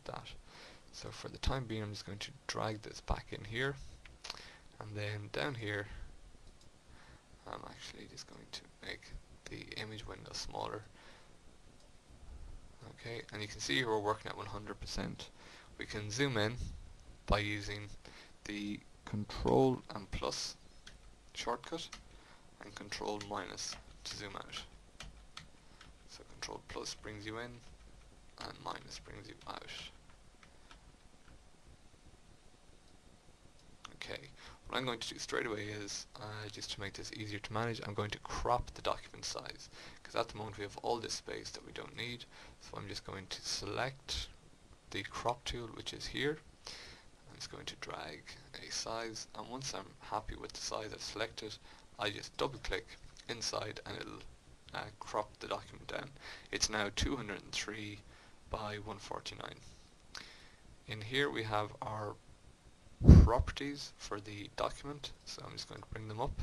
that. So for the time being, I'm just going to drag this back in here, and then down here I'm actually just going to make the image window smaller. Okay, and you can see here we're working at 100%. We can zoom in by using the Control and plus shortcut and Control minus to zoom out. So Control plus brings you in and minus brings you out. Okay, what I'm going to do straight away is, just to make this easier to manage, I'm going to crop the document size, because at the moment we have all this space that we don't need. So I'm just going to select the crop tool, which is here. I'm just going to drag a size, and once I'm happy with the size I've selected, I just double click inside and it'll crop the document down. It's now 203 by 149. In here we have our properties for the document, so I'm just going to bring them up,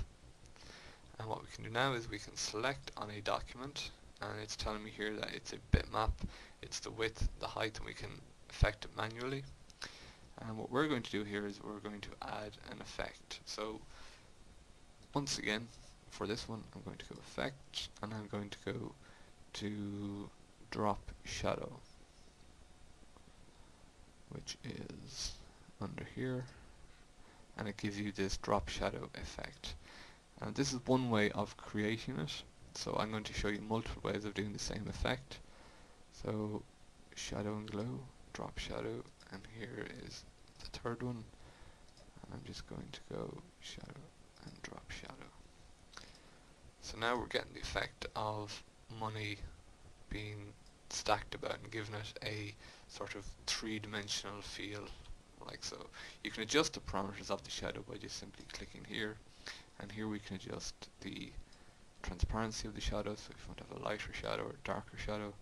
and what we can do now is we can select on a document, and it's telling me here that it's a bitmap, it's the width, the height, and we can affect it manually. And what we're going to do here is we're going to add an effect. So once again, for this one I'm going to go effect, and I'm going to go to drop shadow, which is under here, and it gives you this drop shadow effect. And this is one way of creating it, so I'm going to show you multiple ways of doing the same effect. So shadow and glow, drop shadow, and here is the third one, and I'm just going to go shadow and drop shadow. So now we're getting the effect of money being stacked about and giving it a sort of three-dimensional feel, like so. You can adjust the parameters of the shadow by just simply clicking here, and here we can adjust the transparency of the shadow, so if you want to have a lighter shadow or a darker shadow.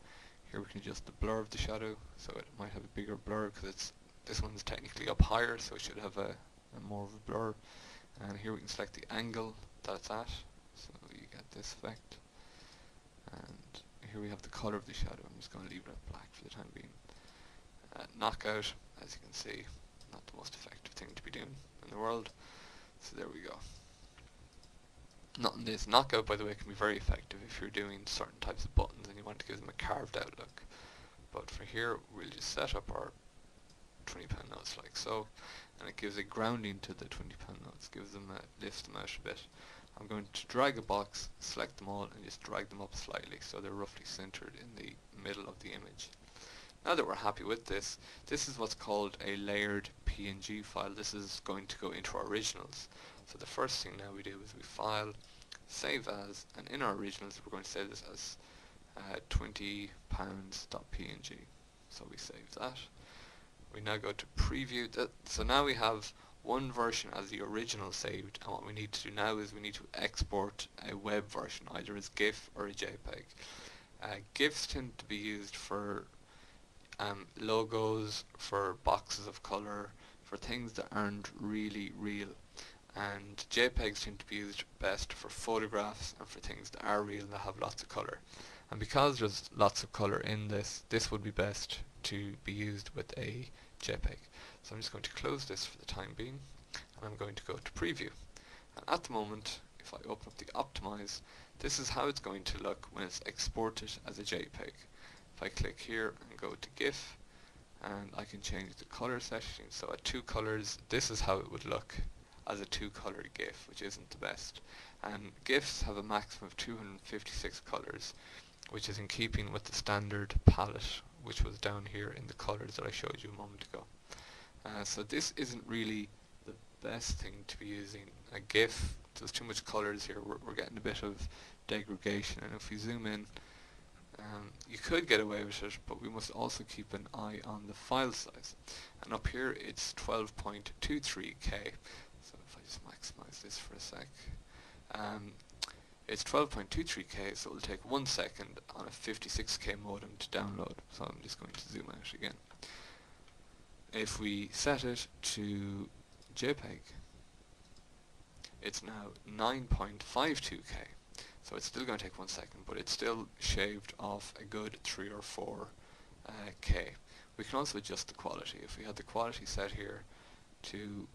Here we can adjust the blur of the shadow, so it might have a bigger blur because this one's technically up higher, so it should have a more of a blur. And here we can select the angle that it's at, so you get this effect. And here we have the color of the shadow. I'm just going to leave it at black for the time being. Knockout, as you can see, not the most effective thing to be doing in the world, so there we go. This knockout, by the way, can be very effective if you're doing certain types of buttons and you want to give them a carved out look. But for here, we'll just set up our £20 notes like so, and it gives a grounding to the £20 notes, gives them lifts them out a bit. I'm going to drag a box, select them all, and just drag them up slightly so they're roughly centered in the middle of the image. Now that we're happy with this, this is what's called a layered PNG file. This is going to go into our originals. So the first thing now we do is we file, save as, and in our originals we're going to save this as £20.png. So we save that. We now go to preview. So now we have one version as the original saved, and what we need to do now is we need to export a web version, either as GIF or a JPEG. GIFs tend to be used for logos, for boxes of color, for things that aren't really real, and JPEGs tend to be used best for photographs and for things that are real and that have lots of color. And because there's lots of color in this, this would be best to be used with a JPEG. So I'm just going to close this for the time being, and I'm going to go to preview. And at the moment, if I open up the optimize, this is how it's going to look when it's exported as a JPEG. If I click here and go to GIF, and I can change the color setting, so at 2 colors, this is how it would look as a 2-color GIF, which isn't the best. And GIFs have a maximum of 256 colors, which is in keeping with the standard palette, which was down here in the colors that I showed you a moment ago. So this isn't really the best thing to be using. A GIF, there's too much colors here, we're getting a bit of degradation, and if we zoom in, you could get away with it, but we must also keep an eye on the file size. And up here it's 12.23K, so if I just maximize this for a sec, it's 12.23K, so it'll take 1 second on a 56K modem to download, so I'm just going to zoom out again. If we set it to JPEG, it's now 9.52K. So it's still going to take 1 second, but it's still shaved off a good 3 or 4K, We can also adjust the quality. If we had the quality set here to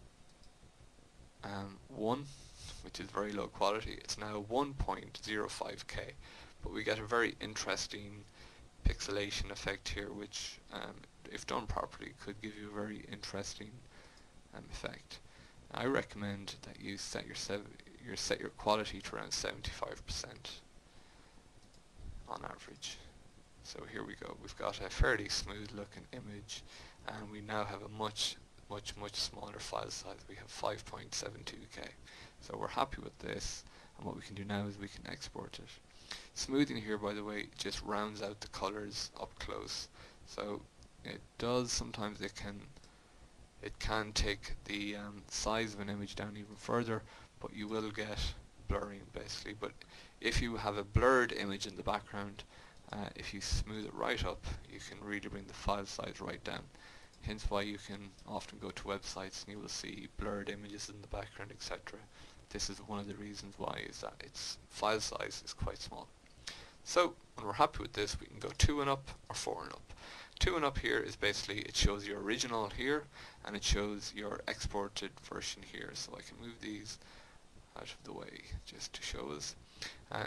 1, which is very low quality, it's now 1.05k, but we get a very interesting pixelation effect here, which if done properly could give you a very interesting effect. I recommend that you set your quality to around 75% on average. So here we go, we've got a fairly smooth looking image, and we now have a much smaller file size. We have 5.72k. So we're happy with this, and what we can do now is we can export it. Smoothing here, by the way, just rounds out the colors up close. So it does, sometimes it can take the size of an image down even further, but you will get blurring basically. But if you have a blurred image in the background, if you smooth it right up, you can really bring the file size right down. Hence why you can often go to websites and you will see blurred images in the background, etc. This is one of the reasons why, is that its file size is quite small. So when we're happy with this, we can go 2 and up or 4 and up. 2 and up here is basically, it shows your original here and it shows your exported version here. So I can move these out of the way just to show us.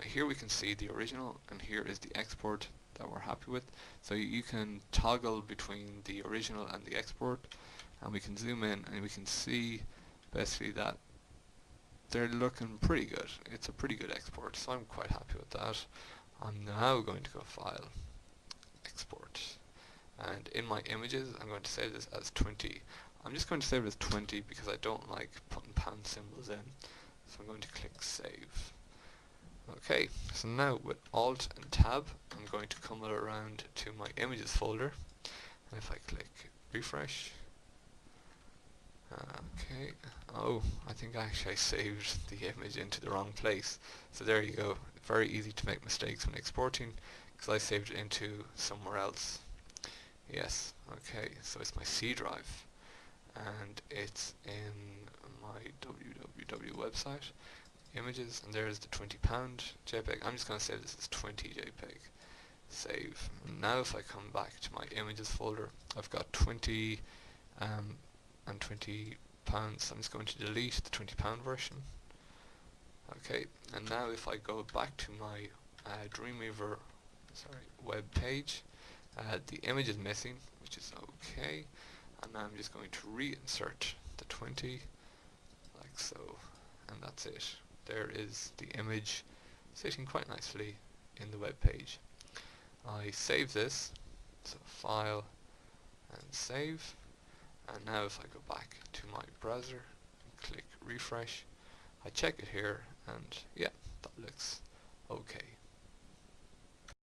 Here we can see the original, and here is the export that we're happy with. So you can toggle between the original and the export, and we can zoom in and we can see basically that they're looking pretty good. It's a pretty good export, so I'm quite happy with that. I'm now going to go File, Export, and in my images I'm going to save this as 20. I'm just going to save it as 20 because I don't like putting pound symbols in, so I'm going to click Save. Okay, so now with Alt and Tab, I'm going to come around to my images folder, and if I click refresh, okay, oh, I think actually I saved the image into the wrong place. So there you go, very easy to make mistakes when exporting, because I saved it into somewhere else. Yes, okay, so it's my C drive, and it's in my www website. Images, and there's the £20 JPEG. I'm just going to save this as 20 JPEG. Save. And now if I come back to my images folder, I've got 20 and £20. I'm just going to delete the £20 version. Okay, and now if I go back to my Dreamweaver web page, the image is missing, which is okay, and now I'm just going to reinsert the 20 like so, and that's it. There is the image sitting quite nicely in the web page. I save this, so File and Save, and now if I go back to my browser and click refresh, I check it here, and yeah, that looks okay.